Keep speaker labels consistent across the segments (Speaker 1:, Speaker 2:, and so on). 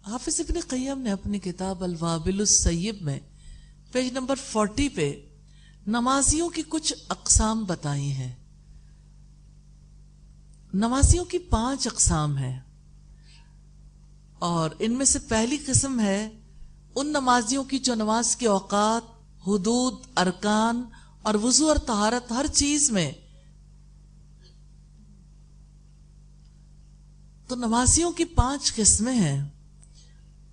Speaker 1: حافظ ابن قیم نے اپنی کتاب الوابل السیب میں پیج نمبر 40 پہ نمازیوں کی کچھ اقسام بتائی ہیں. نمازیوں کی 5 اقسام ہیں، اور ان میں سے پہلی قسم ہے ان نمازیوں کی جو نماز کے اوقات، حدود، ارکان اور وضو اور طہارت ہر چیز میں. تو نمازیوں کی 5 قسمیں ہیں،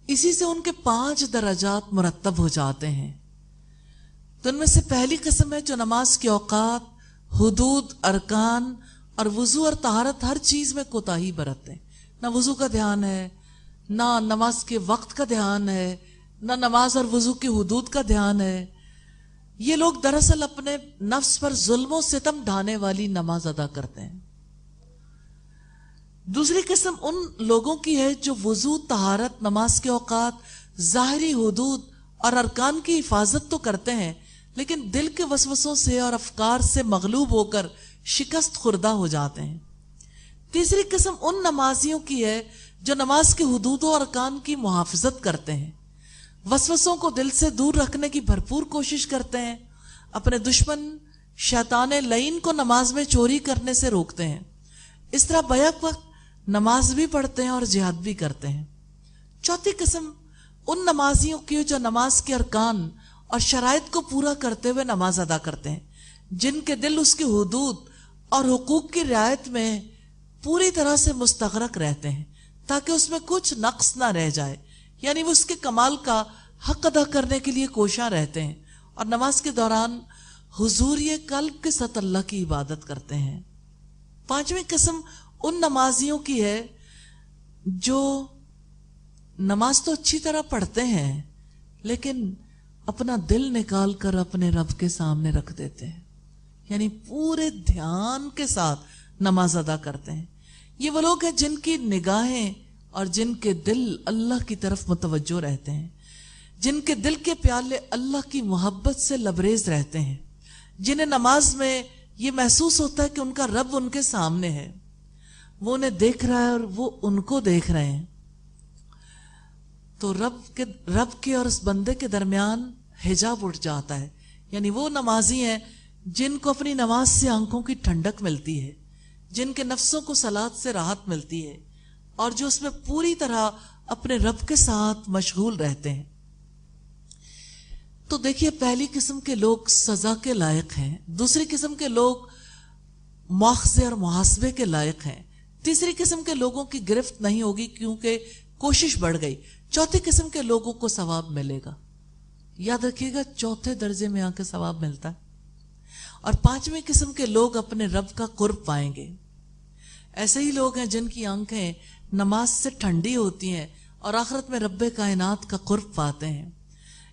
Speaker 1: اسی سے ان کے 5 درجات مرتب ہو جاتے ہیں. تو ان میں سے پہلی قسم ہے جو نماز کے اوقات، حدود، ارکان اور وضو اور طہارت ہر چیز میں کوتاہی برتتے ہیں. نہ وضو کا دھیان ہے، نہ نماز کے وقت کا دھیان ہے، نہ نماز اور وضو کی حدود کا دھیان ہے. یہ لوگ دراصل اپنے نفس پر ظلم و ستم ڈھانے والی نماز ادا کرتے ہیں. دوسری قسم ان لوگوں کی ہے جو وضو، طہارت، نماز کے اوقات، ظاہری حدود اور ارکان کی حفاظت تو کرتے ہیں، لیکن دل کے وسوسوں سے اور افکار سے مغلوب ہو کر شکست خوردہ ہو جاتے ہیں. تیسری قسم ان نمازیوں کی ہے جو نماز کے حدود و ارکان کی محافظت کرتے ہیں، وسوسوں کو دل سے دور رکھنے کی بھرپور کوشش کرتے ہیں، اپنے دشمن شیطان لعین کو نماز میں چوری کرنے سے روکتے ہیں. اس طرح بیک وقت نماز بھی پڑھتے ہیں اور جہاد بھی کرتے ہیں. چوتھی قسم ان نمازیوں کی جو نماز کے ارکان اور شرائط کو پورا کرتے ہوئے نماز ادا کرتے ہیں، جن کے دل اس کی حدود اور حقوق کی رعایت میں پوری طرح سے مستغرق رہتے ہیں تاکہ اس میں کچھ نقص نہ رہ جائے، یعنی وہ اس کے کمال کا حق ادا کرنے کے لیے کوشاں رہتے ہیں اور نماز کے دوران حضور قلب کے ساتھ اللہ کی عبادت کرتے ہیں. پانچویں قسم ان نمازیوں کی ہے جو نماز تو اچھی طرح پڑھتے ہیں لیکن اپنا دل نکال کر اپنے رب کے سامنے رکھ دیتے ہیں، یعنی پورے دھیان کے ساتھ نماز ادا کرتے ہیں. یہ وہ لوگ ہیں جن کی نگاہیں اور جن کے دل اللہ کی طرف متوجہ رہتے ہیں، جن کے دل کے پیالے اللہ کی محبت سے لبریز رہتے ہیں، جنہیں نماز میں یہ محسوس ہوتا ہے کہ ان کا رب ان کے سامنے ہے، وہ انہیں دیکھ رہا ہے اور وہ ان کو دیکھ رہے ہیں. تو رب کے اور اس بندے کے درمیان حجاب اٹھ جاتا ہے. یعنی وہ نمازی ہیں جن کو اپنی نماز سے آنکھوں کی ٹھنڈک ملتی ہے، جن کے نفسوں کو صلات سے راحت ملتی ہے اور جو اس میں پوری طرح اپنے رب کے ساتھ مشغول رہتے ہیں. تو دیکھیے، پہلی قسم کے لوگ سزا کے لائق ہیں، دوسری قسم کے لوگ مواخذے اور محاسبے کے لائق ہیں، تیسری قسم کے لوگوں کی گرفت نہیں ہوگی کیونکہ کوشش بڑھ گئی، چوتھی قسم کے لوگوں کو ثواب ملے گا. یاد رکھیے گا، چوتھے درجے میں آ کے ثواب ملتا ہے. اور پانچویں قسم کے لوگ اپنے رب کا قرب پائیں گے. ایسے ہی لوگ ہیں جن کی آنکھیں نماز سے ٹھنڈی ہوتی ہیں اور آخرت میں رب کائنات کا قرب پاتے ہیں.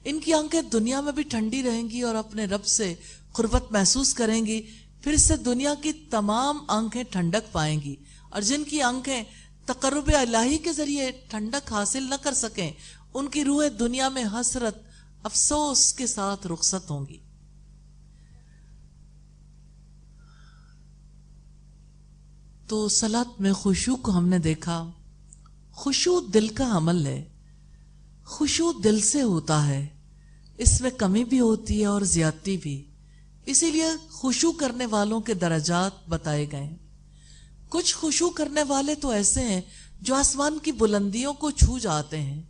Speaker 1: ان کی آنکھیں دنیا میں بھی ٹھنڈی رہیں گی اور اپنے رب سے قربت محسوس کریں گی، پھر اس سے دنیا کی تمام آنکھیں ٹھنڈک پائیں گی. اور جن کی آنکھیں تقرب الہی کے ذریعے ٹھنڈک حاصل نہ کر سکیں، ان کی روح دنیا میں حسرت، افسوس کے ساتھ رخصت ہوں گی. تو صلاۃ میں خشوع کو ہم نے دیکھا. خشوع دل کا عمل ہے، خشوع دل سے ہوتا ہے، اس میں کمی بھی ہوتی ہے اور زیادتی بھی. اسی لیے خشوع کرنے والوں کے درجات بتائے گئے. کچھ خشوع کرنے والے تو ایسے ہیں جو آسمان کی بلندیوں کو چھو جاتے ہیں،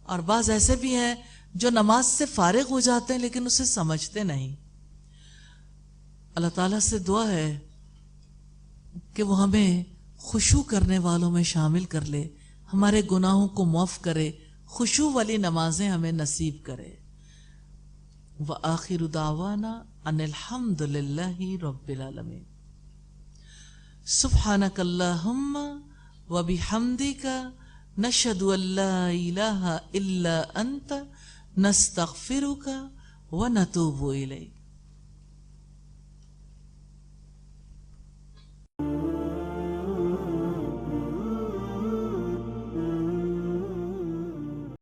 Speaker 1: اور بعض ایسے بھی ہیں جو نماز سے فارغ ہو جاتے ہیں لیکن اسے سمجھتے نہیں. اللہ تعالیٰ سے دعا ہے کہ وہ ہمیں خشوع کرنے والوں میں شامل کر لے، ہمارے گناہوں کو معاف کرے، خشوع والی نمازیں ہمیں نصیب کرے. وآخر دعوانا ان الحمد للہ رب العالمین. سبحانک اللہم وبحمدک نشہد ان لا الہ الا انت نستغفرک ونتوب الیک.